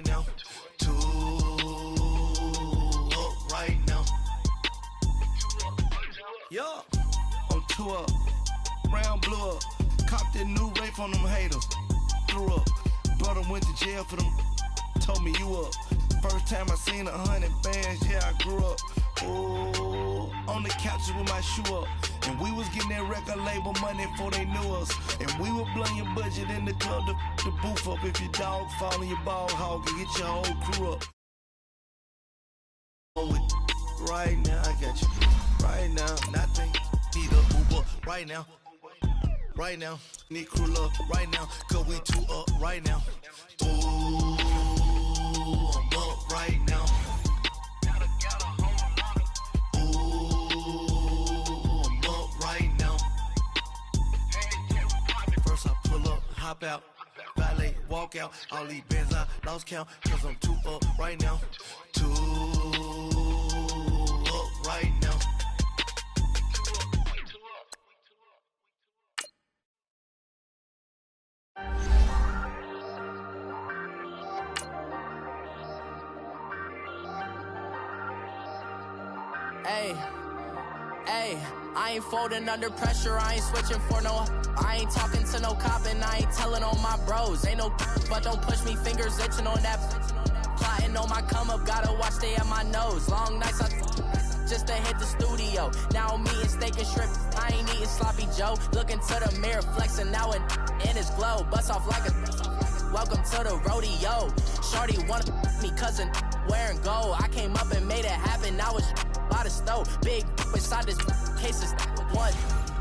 right now. 2 up right now. Yeah, I'm 2 up. Round blew up. Copped that new rape on them haters. Threw up. Brother went to jail for them. Told me you up. First time I seen 100 bands, yeah, I grew up. Ooh, on the couches with my shoe up. And we was getting that record label money before they knew us. And we were blowing your budget in the club to boof up. If your dog fall in your ball hog and get your whole crew up. Right now, I got you. Right now, nothing. Need a Uber right now. Right now, need crew up right now. Cause we 2 up right now. Ooh, I'm up right now. Ooh, I'm up right now. First I pull up, hop out, valet, walk out. All these bands I lost count. Cause I'm 2 up right now. 2 up right now. Hey, I ain't folding under pressure, I ain't switching for no. I ain't talking to no cop and I ain't telling on my bros. Ain't no but don't push me, fingers itching on that. Plotting on my come up, gotta watch stay at my nose. Long nights just to hit the studio. Now I'm eating steak and shrimp, I ain't eating sloppy Joe. Looking to the mirror, flexing now and in his glow. Bust off like a welcome to the rodeo. Shorty wanna me cousin wearing gold. I came up and made it happen, now it's by the stove. Big inside this case is one.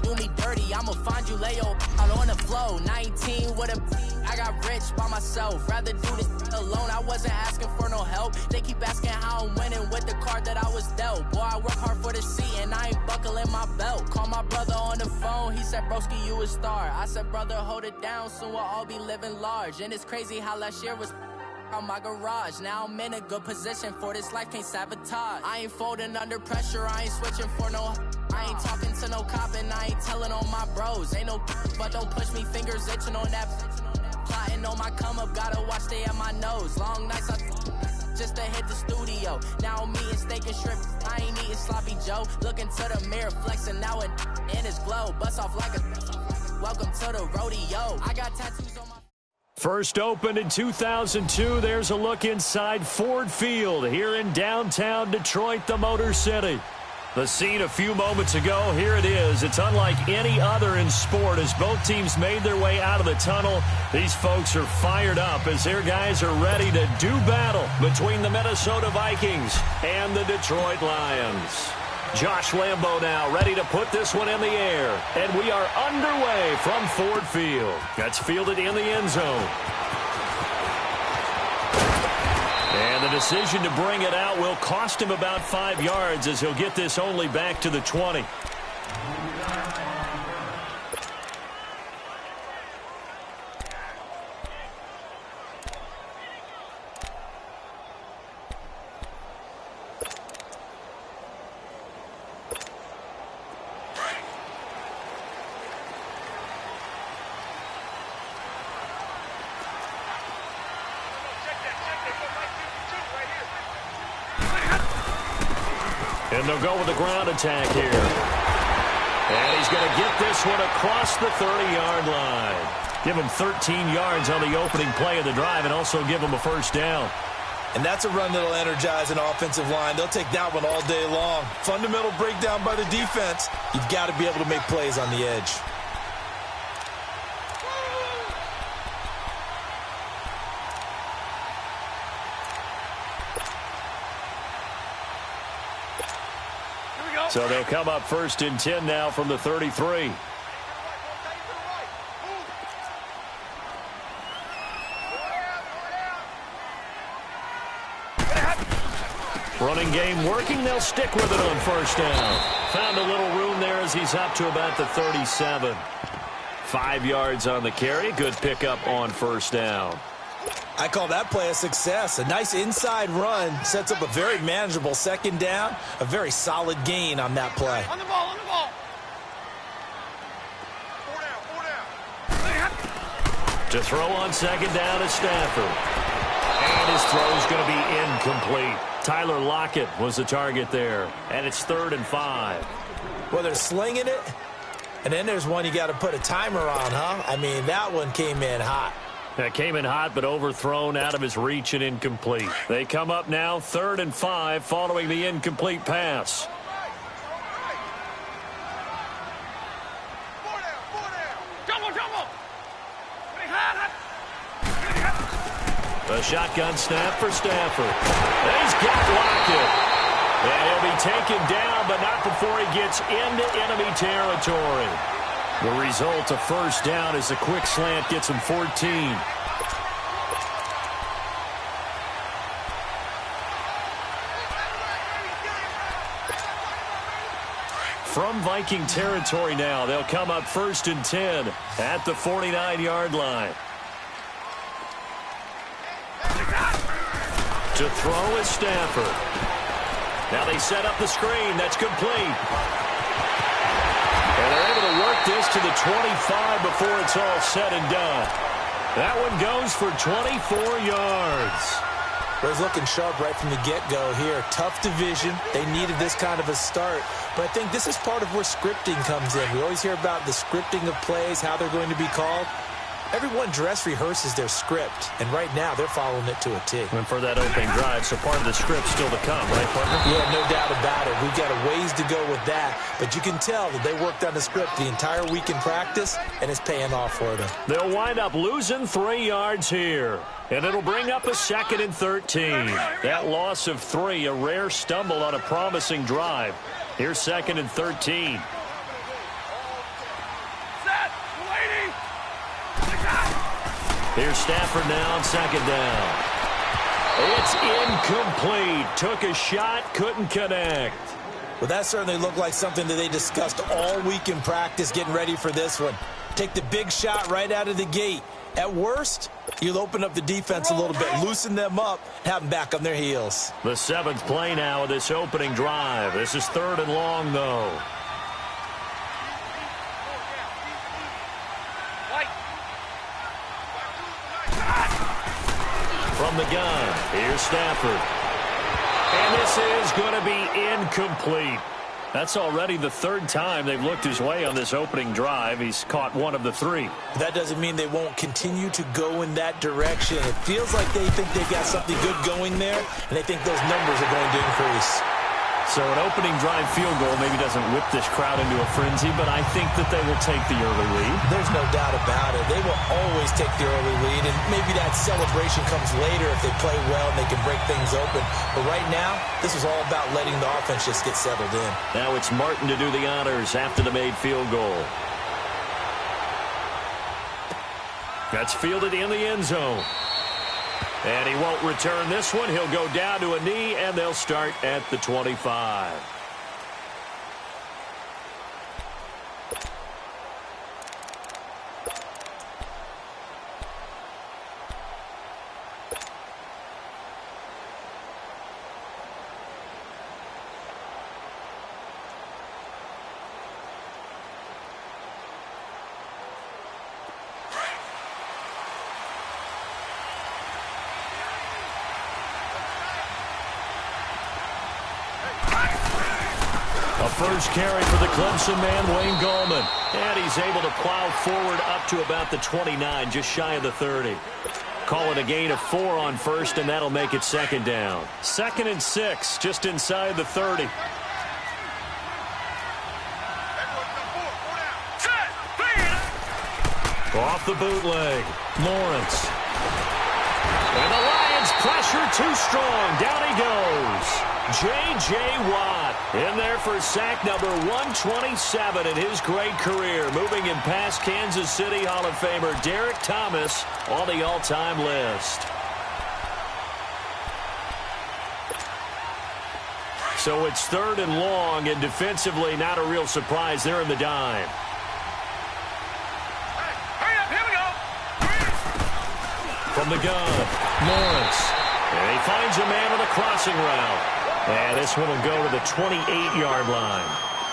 Do me dirty, I'ma find you, lay your out on the flow. 19 with a I got rich by myself. Rather do this alone, I wasn't asking for no help. They keep asking how I'm winning with the card that I was dealt. Boy, I work hard for the seat and I ain't buckling my belt. Call my brother on the phone, he said, broski, you a star. I said, brother, hold it down, soon we'll all be living large. And it's crazy how last year was on my garage. Now I'm in a good position for this life, can't sabotage. I ain't folding under pressure, I ain't switching for no. I ain't talking to no cop and I ain't telling on my bros. Ain't no but don't push me, fingers itching on that. Plotting on my come up, gotta watch stay at my nose. Long nights just to hit the studio. Now I'm eating steak and shrimp, I ain't eating sloppy Joe. Looking to the mirror, flexing now and in his glow. Bust off like a welcome to the rodeo. I got tattoos on my. First opened in 2002, there's a look inside Ford Field here in downtown Detroit, the Motor City. The scene a few moments ago, here it is. It's unlike any other in sport as both teams made their way out of the tunnel. These folks are fired up as their guys are ready to do battle between the Minnesota Vikings and the Detroit Lions. Josh Lambo now ready to put this one in the air. And we are underway from Ford Field. That's fielded in the end zone. And the decision to bring it out will cost him about 5 yards as he'll get this only back to the 20. And they'll go with the ground attack here. And he's going to get this one across the 30-yard line. Give him 13 yards on the opening play of the drive and also give him a first down. And that's a run that'll energize an offensive line. They'll take that one all day long. Fundamental breakdown by the defense. You've got to be able to make plays on the edge. So they'll come up first and 10 now from the 33. Running game working. They'll stick with it on first down. Found a little room there as he's up to about the 37. 5 yards on the carry. Good pickup on first down. I call that play a success. A nice inside run sets up a very manageable second down. A very solid gain on that play. On the ball, on the ball. 4 down, 4 down. To throw on second down is Stafford. And his throw going to be incomplete. Tyler Lockett was the target there, and it's 3rd and 5. Well, they're slinging it, and then there's one you got to put a timer on, huh? I mean, that one came in hot. That came in hot, but overthrown out of his reach and incomplete. They come up now 3rd and 5 following the incomplete pass. A shotgun snap for Stafford. He's got Lockett. And he'll be taken down, but not before he gets into enemy territory. The result, a first down, as the quick slant gets him 14. From Viking territory now, they'll come up 1st and 10 at the 49-yard line. To throw is Stafford. Now they set up the screen. That's complete. And they're able to work this to the 25 before it's all said and done. That one goes for 24 yards. It was looking sharp right from the get-go here. Tough division. They needed this kind of a start. But I think this is part of where scripting comes in. We always hear about the scripting of plays, how they're going to be called. Everyone dress rehearses their script, and right now they're following it to a T. And for that opening drive, so part of the script still to come, right, partner? Yeah, no doubt about it. We've got a ways to go with that, but you can tell that they worked on the script the entire week in practice, and it's paying off for them. They'll wind up losing 3 yards here, and it'll bring up a 2nd and 13. That loss of 3, a rare stumble on a promising drive. Here's 2nd and 13. Here's Stafford now on 2nd down. It's incomplete. Took a shot, couldn't connect. Well, that certainly looked like something that they discussed all week in practice getting ready for this one. Take the big shot right out of the gate. At worst, you'll open up the defense a little bit, loosen them up, have them back on their heels. The 7th play now of this opening drive. This is 3rd and long, though. From the gun, here's Stafford. And this is going to be incomplete. That's already the 3rd time they've looked his way on this opening drive. He's caught 1 of the 3. That doesn't mean they won't continue to go in that direction. It feels like they think they've got something good going there, and they think those numbers are going to increase. So an opening drive field goal maybe doesn't whip this crowd into a frenzy, but I think that they will take the early lead. There's no doubt about it. They will always take the early lead, and maybe that celebration comes later if they play well and they can break things open. But right now, this is all about letting the offense just get settled in. Now it's Martin to do the honors after the made field goal. That's fielded in the end zone. And he won't return this one. He'll go down to a knee, and they'll start at the 25. First carry for the Clemson man, Wayne Gallman. And he's able to plow forward up to about the 29, just shy of the 30. Call it a gain of 4 on first, and that'll make it 2nd down. 2nd and 6, just inside the 30. Off the bootleg, Lawrence. And the Lions pressure too strong. Down he goes. J.J. Watt in there for sack number 127 in his great career. Moving in past Kansas City Hall of Famer Derek Thomas on the all-time list. So it's 3rd and long, and defensively not a real surprise. They're in the dime. From the gun, Lawrence. And he finds a man on a crossing route. And this one will go to the 28-yard line.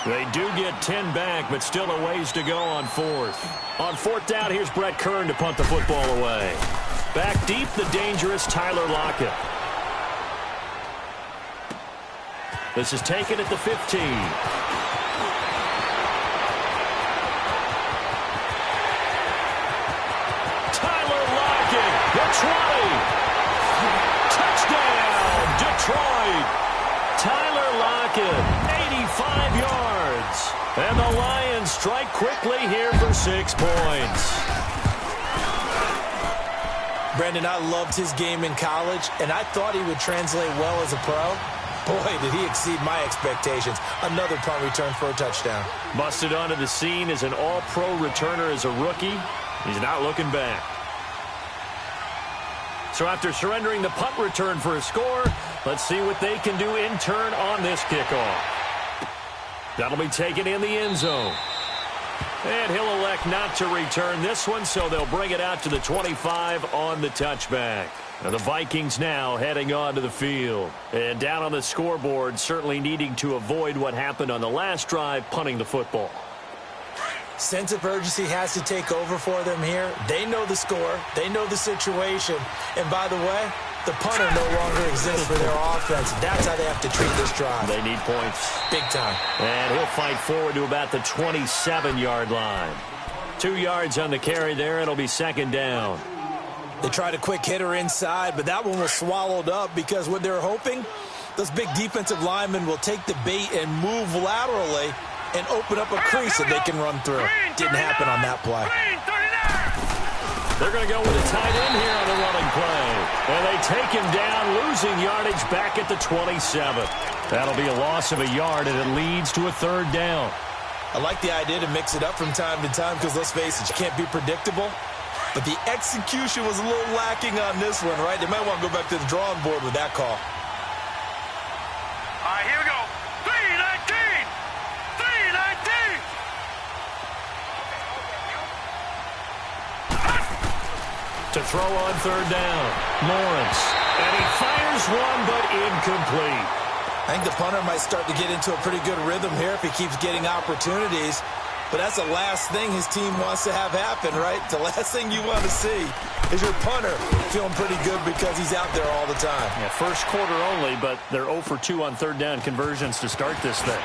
They do get 10 back, but still a ways to go on 4th. On 4th down, here's Brett Kern to punt the football away. Back deep, the dangerous Tyler Lockett. This is taken at the 15. Tyler Lockett, the 20. Touchdown, Detroit. Tyler Lockett, 85 yards. And the Lions strike quickly here for 6 points. Brendan, I loved his game in college, and I thought he would translate well as a pro. Boy, did he exceed my expectations. Another punt return for a touchdown. Busted onto the scene as an all-pro returner as a rookie. He's not looking back. So after surrendering the punt return for a score, let's see what they can do in turn on this kickoff. That'll be taken in the end zone. And he'll elect not to return this one, so they'll bring it out to the 25 on the touchback. Now the Vikings now heading onto the field. And down on the scoreboard, certainly needing to avoid what happened on the last drive, punting the football. Sense of urgency has to take over for them here. They know the score. They know the situation. And by the way, the punter no longer exists for their offense. That's how they have to treat this drive. They need points. Big time. And he'll fight forward to about the 27-yard line. 2 yards on the carry there. It'll be second down. They tried a quick hitter inside, but that one was swallowed up because what they're hoping, those big defensive linemen will take the bait and move laterally and open up a crease that they can run through. Didn't happen on that play. They're going to go with a tight end here on the running play. And they take him down, losing yardage back at the 27. That'll be a loss of a yard, and it leads to a third down. I like the idea to mix it up from time to time because, let's face it, you can't be predictable. But the execution was a little lacking on this one, right? They might want to go back to the drawing board with that call. All right, here we go. 319! 319! To throw on third down, Lawrence. And he fires one, but incomplete. I think the punter might start to get into a pretty good rhythm here if he keeps getting opportunities. But that's the last thing his team wants to have happen, right? The last thing you want to see is your punter feeling pretty good because he's out there all the time. Yeah, first quarter only, but they're 0 for 2 on third down conversions to start this thing.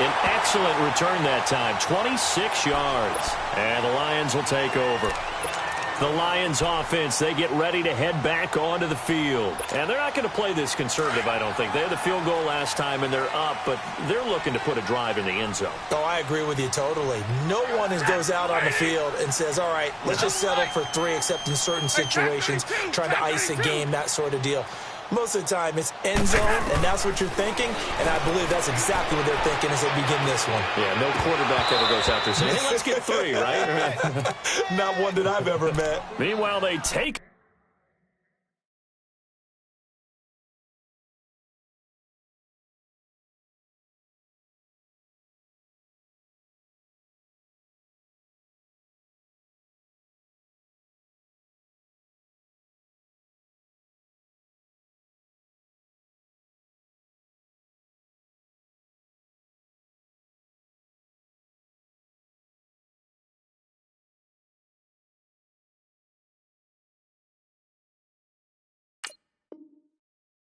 An excellent return that time, 26 yards. And the Lions will take over. The Lions offense, they get ready to head back onto the field. And they're not going to play this conservative, I don't think. They had the field goal last time, and they're up, but they're looking to put a drive in the end zone. Oh, I agree with you totally. No one goes out on the field and says, all right, let's just settle for 3, except in certain situations, trying to ice a game, that sort of deal. Most of the time, it's end zone, and that's what you're thinking, and I believe that's exactly what they're thinking as they begin this one. Yeah, no quarterback ever goes out there saying, hey, let's get 3, right? Not one that I've ever met. Meanwhile, they take...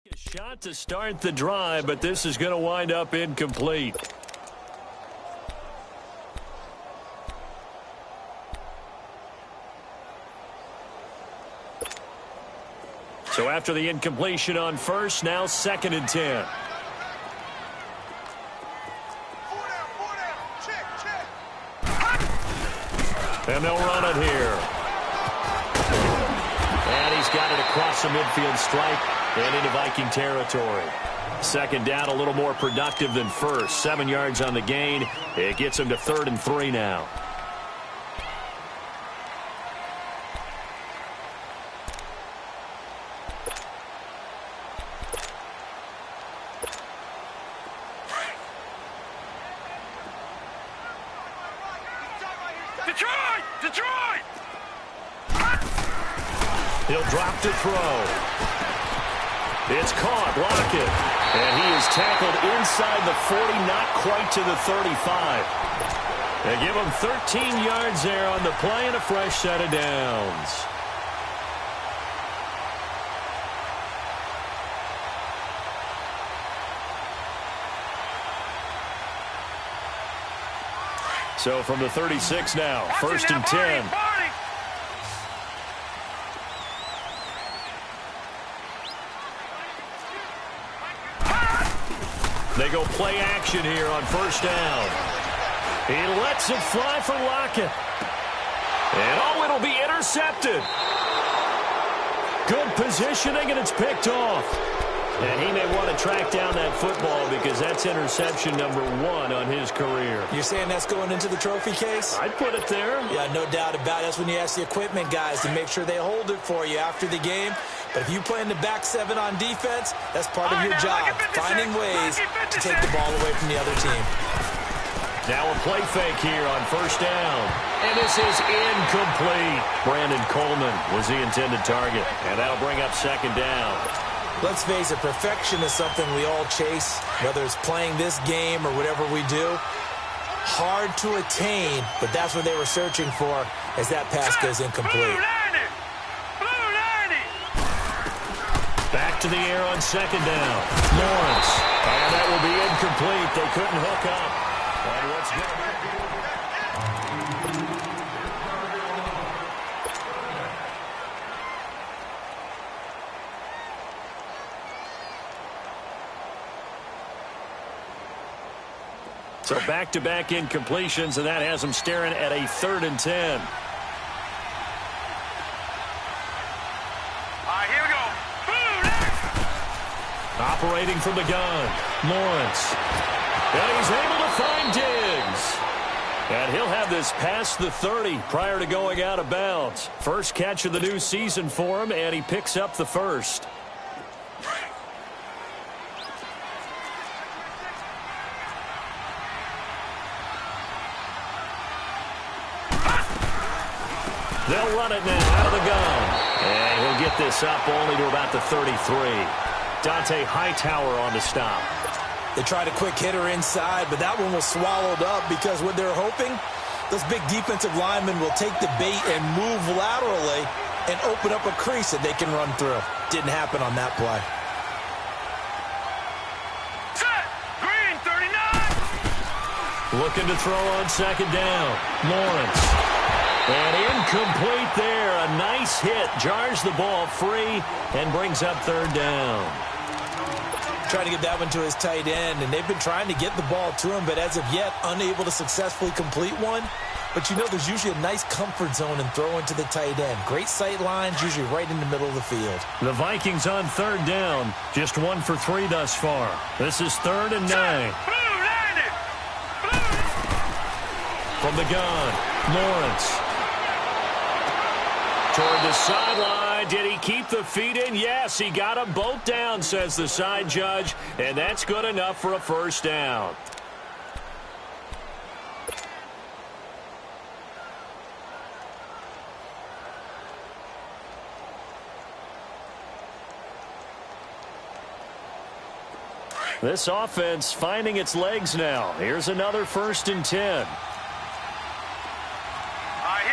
A shot to start the drive, but this is going to wind up incomplete. So after the incompletion on first, now 2nd and 10. And they'll run it here. And he's got it across the midfield stripe and into Viking territory. Second down, a little more productive than first. 7 yards on the gain. It gets him to 3rd and 3 now. Detroit! Detroit! He'll drop to throw. It's caught, Lockett. And he is tackled inside the 40, not quite to the 35. They give him 13 yards there on the play and a fresh set of downs. So from the 36 now, 1st and 10. They go play action here on 1st down. He lets it fly for Lockett. And oh, it'll be intercepted. Good positioning, and it's picked off. And he may want to track down that football because that's interception number 1 on his career. You're saying that's going into the trophy case? I'd put it there. Yeah, no doubt about it. That's when you ask the equipment guys to make sure they hold it for you after the game. But if you play in the back 7 on defense, that's part of your job, finding ways to take the ball away from the other team. Now a play fake here on 1st down. And this is incomplete. Brandon Coleman was the intended target. And that'll bring up 2nd down. Let's face it, perfection is something we all chase, whether it's playing this game or whatever we do. Hard to attain, but that's what they were searching for as that pass goes incomplete. Back to the air on 2nd down. Lawrence. And that will be incomplete. They couldn't hook up. And what's good? So back-to-back incompletions, and that has them staring at a 3rd and 10. Here we go. Operating from the gun, Lawrence. And he's able to find Diggs. And he'll have this past the 30 prior to going out of bounds. First catch of the new season for him, and he picks up the 1st. They'll run it now out of the gun. And he'll get this up only to about the 33. Dante Hightower on the stop. They tried a quick hitter inside, but that one was swallowed up because what they're hoping, those big defensive linemen will take the bait and move laterally and open up a crease that they can run through. Didn't happen on that play. Set. Green, 39. Looking to throw on 2nd down. Lawrence. And incomplete there. A nice hit. Jars the ball free and brings up 3rd down. Trying to get that one to his tight end, and they've been trying to get the ball to him, but as of yet, unable to successfully complete one. But you know there's usually a nice comfort zone in throwing to the tight end. Great sight lines, usually right in the middle of the field. The Vikings on 3rd down. Just 1 for 3 thus far. This is 3rd and 9. From the gun, Lawrence. Toward the sideline. Did he keep the feet in? Yes, he got them both down, says the side judge. And that's good enough for a 1st down. This offense finding its legs now. Here's another 1st and 10. Here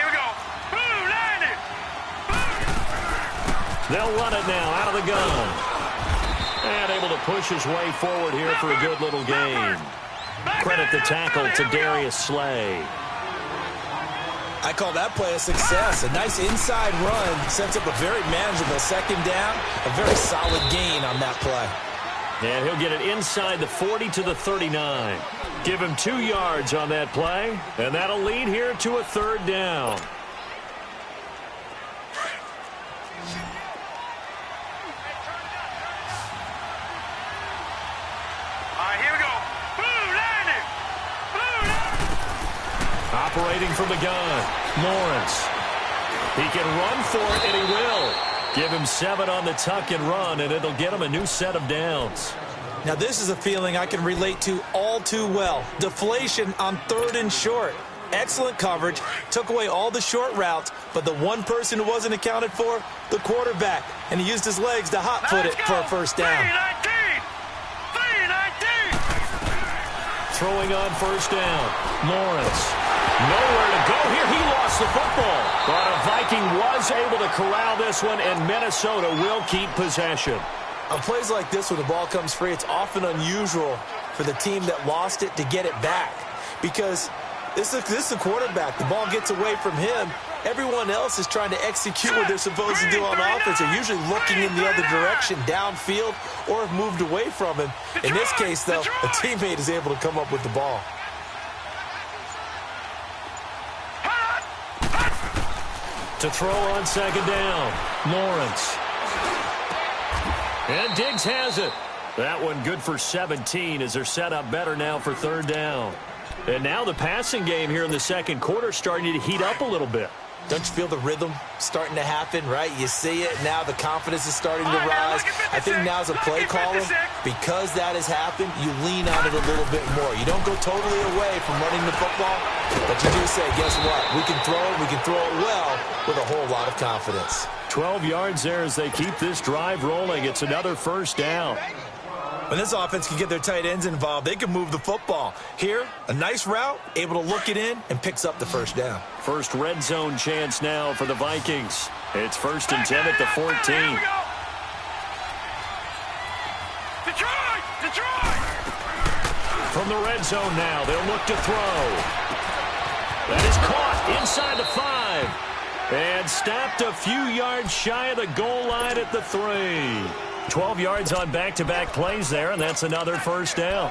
we go. They'll run it now out of the gun. And able to push his way forward here for a good little gain. Credit the tackle to Darius Slay. I call that play a success. A nice inside run sets up a very manageable 2nd down. A very solid gain on that play. And he'll get it inside the 40 to the 39. Give him 2 yards on that play. And that'll lead here to a 3rd down. Here we go. Operating from the gun, Lawrence. He can run for it, and he will. Give him 7 on the tuck and run, and it'll get him a new set of downs. Now, this is a feeling I can relate to all too well. Deflation on 3rd and short. Excellent coverage. Took away all the short routes, but the one person who wasn't accounted for, the quarterback. And he used his legs to hot-foot it for a 1st down. 319. Throwing on 1st down, Lawrence. Nowhere to go here. He lost the football. But a Viking was able to corral this one, and Minnesota will keep possession. On plays like this, when the ball comes free, it's often unusual for the team that lost it to get it back. Because This is the quarterback. The ball gets away from him. Everyone else is trying to execute what they're supposed to do on offense. They're usually looking in the other direction, downfield, or have moved away from him. In this case, though, a teammate is able to come up with the ball. To throw on second down, Lawrence. And Diggs has it. That one good for 17 as they're set up better now for third down. And now the passing game here in the second quarter starting to heat up a little bit. Don't you feel the rhythm starting to happen, right? You see it. Now the confidence is starting to rise. I think now as a play caller, because that has happened, you lean on it a little bit more. You don't go totally away from running the football, but you do say, guess what? We can throw it. We can throw it well with a whole lot of confidence. 12 yards there as they keep this drive rolling. It's another first down. When this offense can get their tight ends involved, they can move the football. Here, a nice route, able to look it in, and picks up the first down. First red zone chance now for the Vikings. It's 1st and 10 at the 14. Detroit! From the red zone now, they'll look to throw. That is caught inside the 5. And stopped a few yards shy of the goal line at the 3. 12 yards on back-to-back plays there, and that's another first down.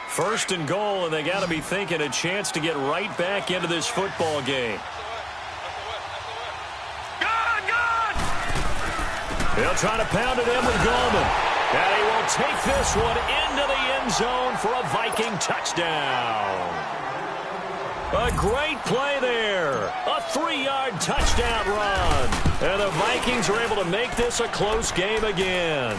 1st and goal, and they got to be thinking a chance to get right back into this football game. They'll try to pound it in with Goldman. And he will take this one into the end zone for a Viking touchdown. A great play there. A 3-yard touchdown run. And the Vikings are able to make this a close game again.